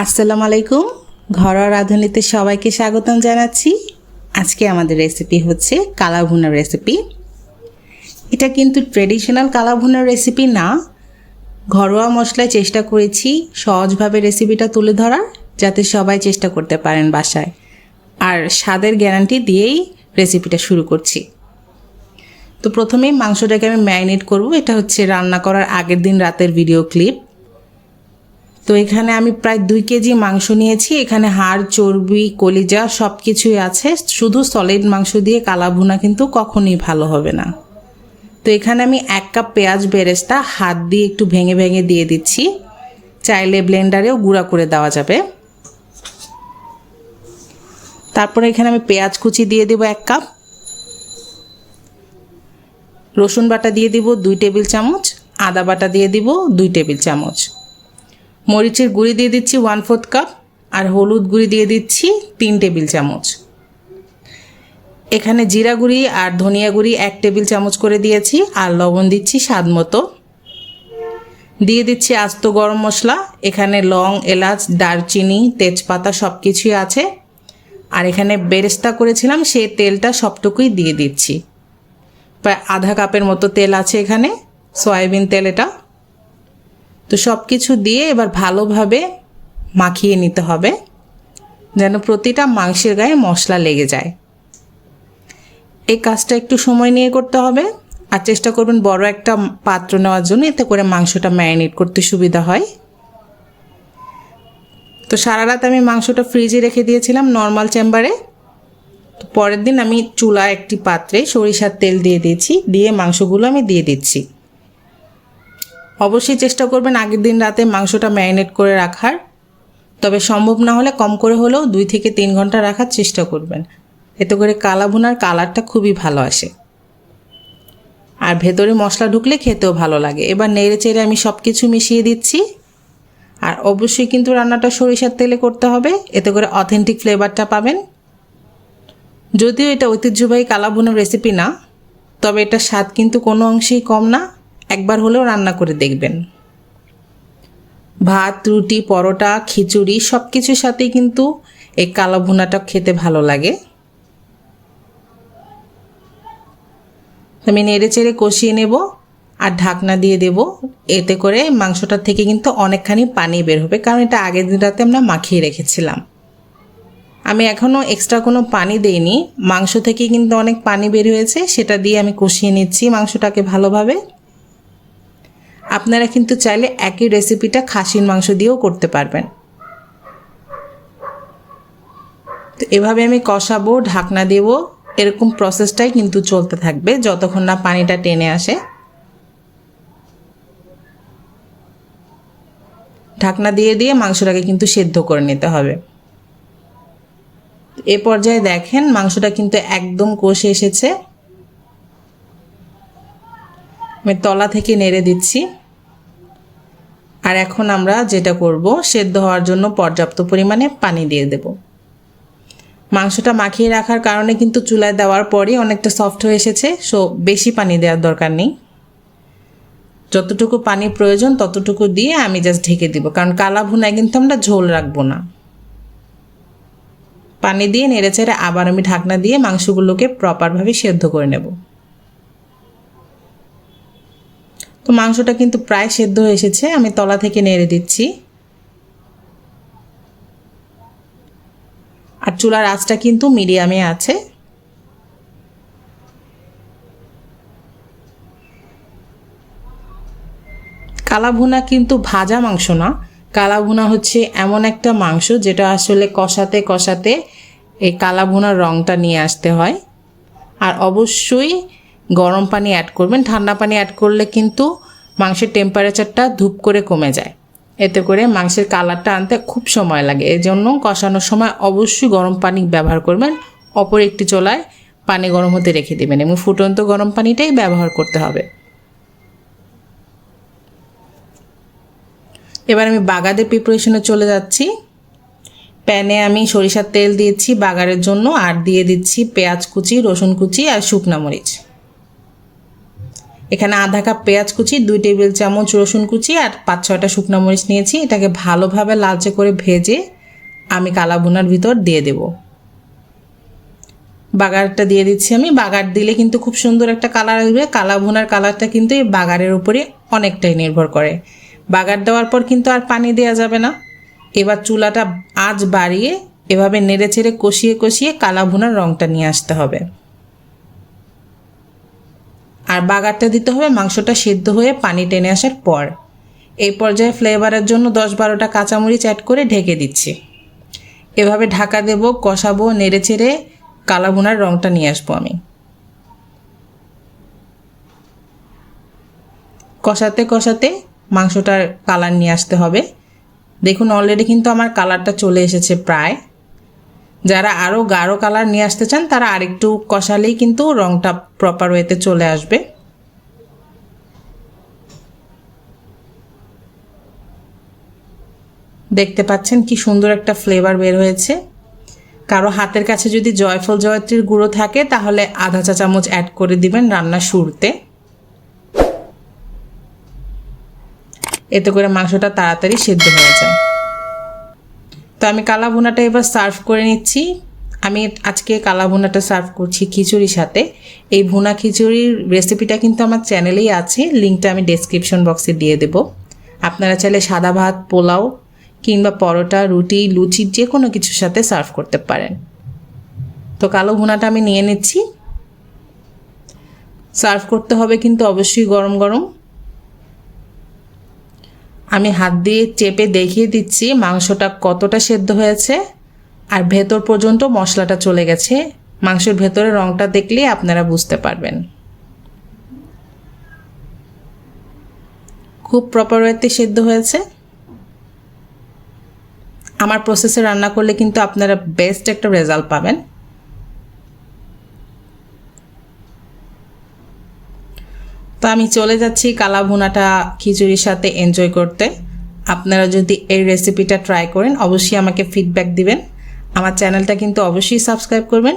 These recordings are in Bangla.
আসসালামু আলাইকুম। ঘরোয়া রাঁধুনিতে সবাইকে স্বাগতম জানাচ্ছি। আজকে আমাদের রেসিপি হচ্ছে কালা ভুনার রেসিপি। এটা কিন্তু ট্রেডিশনাল কালা ভুনার রেসিপি না, ঘরোয়া মশলায় চেষ্টা করেছি সহজভাবে রেসিপিটা তুলে ধরার, যাতে সবাই চেষ্টা করতে পারেন বাসায়। আর স্বাদের গ্যারান্টি দিয়েই রেসিপিটা শুরু করছি। তো প্রথমেই মাংসটাকে আমি ম্যারিনেট করব। এটা হচ্ছে রান্না করার আগের দিন রাতের ভিডিও ক্লিপ। তো এখানে আমি প্রায় 2 কেজি মাংস নিয়েছি। এখানে হাড়, চর্বি, কলিজা সব কিছুই আছে। শুধু সলিড মাংস দিয়ে কালা ভুনা কিন্তু কখনোই ভালো হবে না। তো এখানে আমি 1 কাপ পেঁয়াজ বেরেস্তা হাত দিয়ে একটু ভেঙে ভেঙে দিয়ে দিচ্ছি। চাইলে ব্লেন্ডারেও গুঁড়া করে দেওয়া যাবে। তারপরে এখানে আমি পেঁয়াজ কুচি দিয়ে দেব 1 কাপ, রসুন বাটা দিয়ে দিব 2 টেবিল চামচ, আদা বাটা দিয়ে দিব 2 টেবিল চামচ, মরিচের গুঁড়ি দিয়ে দিচ্ছি 1/4 কাপ, আর হলুদ গুঁড়ি দিয়ে দিচ্ছি 3 টেবিল চামচ। এখানে জিরা গুঁড়ি আর ধনিয়া গুঁড়ি 1 টেবিল চামচ করে দিয়েছি, আর লবণ দিচ্ছি স্বাদ মতো। দিয়ে দিচ্ছি আস্ত গরম মশলা। এখানে লং, এলাচ, দারচিনি, তেজপাতা সব কিছুই আছে। আর এখানে বেরেস্তা করেছিলাম সেই তেলটা সবটুকুই দিয়ে দিচ্ছি। প্রায় আধা কাপের মতো তেল আছে এখানে, সয়াবিন তেল এটা। তো সব কিছু দিয়ে এবার ভালোভাবে মাখিয়ে নিতে হবে, যেন প্রতিটা মাংসের গায়ে মশলা লেগে যায়। এই কাজটা একটু সময় নিয়ে করতে হবে, আর চেষ্টা করবেন বড় একটা পাত্র নেওয়ার জন্য, এতে করে মাংসটা ম্যারিনেট করতে সুবিধা হয়। তো সারা রাত আমি মাংসটা ফ্রিজে রেখে দিয়েছিলাম নর্মাল চেম্বারে। তো পরের দিন আমি চুলায় একটি পাত্রে সরিষার তেল দিয়ে দিয়েছি, দিয়ে মাংসগুলো আমি দিয়ে দিচ্ছি। অবশ্যই চেষ্টা করবেন আগের দিন রাতে মাংসটা ম্যারিনেট করে রাখার, তবে সম্ভব না হলে কম করে হলেও 2 থেকে 3 ঘন্টা রাখার চেষ্টা করবেন। এতে করে কালা ভুনার কালারটা খুবই ভালো আসে, আর ভেতরে মশলা ঢুকলে খেতেও ভালো লাগে। এবার নেড়ে চেড়ে আমি সব কিছু মিশিয়ে দিচ্ছি। আর অবশ্যই কিন্তু রান্নাটা সরিষার তেলে করতে হবে, এতে করে অথেন্টিক ফ্লেভারটা পাবেন। যদিও এটা ঐতিহ্যবাহী কালা ভুনার রেসিপি না, তবে এটার স্বাদ কিন্তু কোনো অংশেই কম না। একবার হলেও রান্না করে দেখবেন। ভাত, রুটি, পরোটা, খিচুড়ি সব কিছুর সাথেই কিন্তু এই কালা ভুনাটা খেতে ভালো লাগে। আমি নেড়ে চেড়ে কষিয়ে নেব আর ঢাকনা দিয়ে দেব। এতে করে মাংসটার থেকে কিন্তু অনেকখানি পানি বের হবে, কারণ এটা আগের দিন রাতে আমরা মাখিয়ে রেখেছিলাম। আমি এখনও এক্সট্রা কোনো পানি দেইনি, মাংস থেকে কিন্তু অনেক পানি বের হয়েছে, সেটা দিয়ে আমি কষিয়ে নিচ্ছি মাংসটাকে ভালোভাবে। আপনারা কিন্তু চাইলে একই রেসিপিটা খাসির মাংস দিয়েও করতে পারবেন। তো এভাবে আমি কষাবো, ঢাকনা দেব, এরকম প্রসেসটাই কিন্তু চলতে থাকবে যতক্ষণ না পানিটা টেনে আসে। ঢাকনা দিয়ে দিয়ে মাংসটাকে কিন্তু সেদ্ধ করে নিতে হবে। এ পর্যায়ে দেখেন মাংসটা কিন্তু একদম কষে এসেছে। আমি তলা থেকে নেড়ে দিচ্ছি। আর এখন আমরা যেটা করব, সেদ্ধ হওয়ার জন্য পর্যাপ্ত পরিমাণে পানি দিয়ে দেব। মাংসটা মাখিয়ে রাখার কারণে কিন্তু চুলায় দেওয়ার পরই অনেকটা সফট হয়ে এসেছে, সো বেশি পানি দেওয়ার দরকার নেই। যতটুকু পানি প্রয়োজন ততটুকু দিয়ে আমি জাস্ট ঢেকে দিব, কারণ কালা ভুনায় কিন্তু আমরা ঝোল রাখবো না। পানি দিয়ে নেড়েচেড়ে আবার আমি ঢাকনা দিয়ে মাংসগুলোকে প্রপারভাবে সেদ্ধ করে নেব। তো মাংসটা কিন্তু প্রায় সেদ্ধ হয়ে এসেছে, আমি তলা থেকে নেড়ে দিচ্ছি। আর চুলার আঁচটা কিন্তু মিডিয়ামে আছে। কালা ভুনা কিন্তু ভাজা মাংস না, কালা ভুনা হচ্ছে এমন একটা মাংস যেটা আসলে কষাতে কষাতে এই কালা ভুনার রঙটা নিয়ে আসতে হয়। আর অবশ্যই গরম পানি অ্যাড করবেন, ঠান্ডা পানি অ্যাড করলে কিন্তু মাংসের টেম্পারেচারটা ধূপ করে কমে যায়, এতে করে মাংসের কালারটা আনতে খুব সময় লাগে। এই জন্য কষানোর সময় অবশ্যই গরম পানি ব্যবহার করবেন। অপর একটি চুলায় পানি গরম হতে রেখে দেবেন এবং ফুটন্ত গরম পানিটাই ব্যবহার করতে হবে। এবার আমি বাগারের প্রিপারেশনে চলে যাচ্ছি। প্যানে আমি সরিষার তেল দিয়েছি বাগারের জন্য, আর দিয়ে দিচ্ছি পেঁয়াজ কুচি, রসুন কুচি আর শুকনা মরিচ। এখানে আধা কাপ পেঁয়াজ কুচি, 2 টেবিল চামচ রসুন কুচি আর 5-6টা শুকনো মরিচ নিয়েছি। এটাকে ভালোভাবে লালচে করে ভেজে আমি কালা ভুনার ভিতর দিয়ে দেব। বাগারটা দিয়ে দিচ্ছি আমি। বাগার দিলে কিন্তু খুব সুন্দর একটা কালার আসবে। কালা ভুনার কালারটা কিন্তু এই বাগারের উপরে অনেকটাই নির্ভর করে। বাগার দেওয়ার পর কিন্তু আর পানি দেওয়া যাবে না। এবার চুলাটা আঁচ বাড়িয়ে এভাবে নেড়ে চেড়ে কষিয়ে কষিয়ে কালা ভুনার রঙটা নিয়ে আসতে হবে। আর বাগারটা দিতে হবে মাংসটা সিদ্ধ হয়ে পানি টেনে আসার পর। এই পর্যায়ে ফ্লেভারের জন্য 10-12টা কাঁচামরিচ অ্যাড করে ঢেকে দিচ্ছি। এভাবে ঢাকা দেব, কষাবো, নেড়ে চেড়ে কালা ভুনার রঙটা নিয়ে আসবো আমি। কষাতে কষাতে মাংসটার কালার নিয়ে আসতে হবে। দেখুন অলরেডি কিন্তু আমার কালারটা চলে এসেছে প্রায়। যারা আরও গাঢ় কালার নিয়ে আসতে চান তারা আরেকটু কষালেই কিন্তু রঙটা প্রপার ওয়েতে চলে আসবে। দেখতে পাচ্ছেন কি সুন্দর একটা ফ্লেভার বের হয়েছে। কারো হাতের কাছে যদি জয়ফল জয়ত্রীর গুঁড়ো থাকে তাহলে আধা চা চামচ অ্যাড করে দিবেন রান্নার শুরুতে। এতে করে মাংসটা তাড়াতাড়ি সিদ্ধ হয়ে যায়। তো আমি কালা ভুনাটা এবার সার্ভ করে নিচ্ছি। আমি আজকে কালা ভুনাটা সার্ভ করছি খিচুড়ির সাথে। এই ভুনা খিচুড়ির রেসিপিটা কিন্তু আমার চ্যানেলেই আছে, লিঙ্কটা আমি ডেসক্রিপশন বক্সে দিয়ে দেব। আপনারা চাইলে সাদা ভাত, পোলাও কিংবা পরোটা, রুটি, লুচি যে কোনো কিছুর সাথে সার্ভ করতে পারেন। তো কালো ভুনাটা আমি নিয়ে নিচ্ছি। সার্ভ করতে হবে কিন্তু অবশ্যই গরম গরম। আমি হাত দিয়ে চেপে দেখিয়ে দিচ্ছি মাংসটা কতটা সেদ্ধ হয়েছে আর ভেতর পর্যন্ত মশলাটা চলে গেছে। মাংসের ভেতরে রঙটা দেখলে আপনারা বুঝতে পারবেন। খুব প্রপার ওয়েতে সেদ্ধ হয়েছে। আমার প্রসেসে রান্না করলে কিন্তু আপনারা বেস্ট একটা রেজাল্ট পাবেন। তো আমি চলে যাচ্ছি কালা ভুনাটা খিচুড়ির সাথে এনজয় করতে। আপনারা যদি এই রেসিপিটা ট্রাই করেন অবশ্যই আমাকে ফিডব্যাক দিবেন। আমার চ্যানেলটা কিন্তু অবশ্যই সাবস্ক্রাইব করবেন।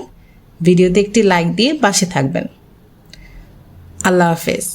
ভিডিওতে একটি লাইক দিয়ে পাশে থাকবেন। আল্লাহ হাফেজ।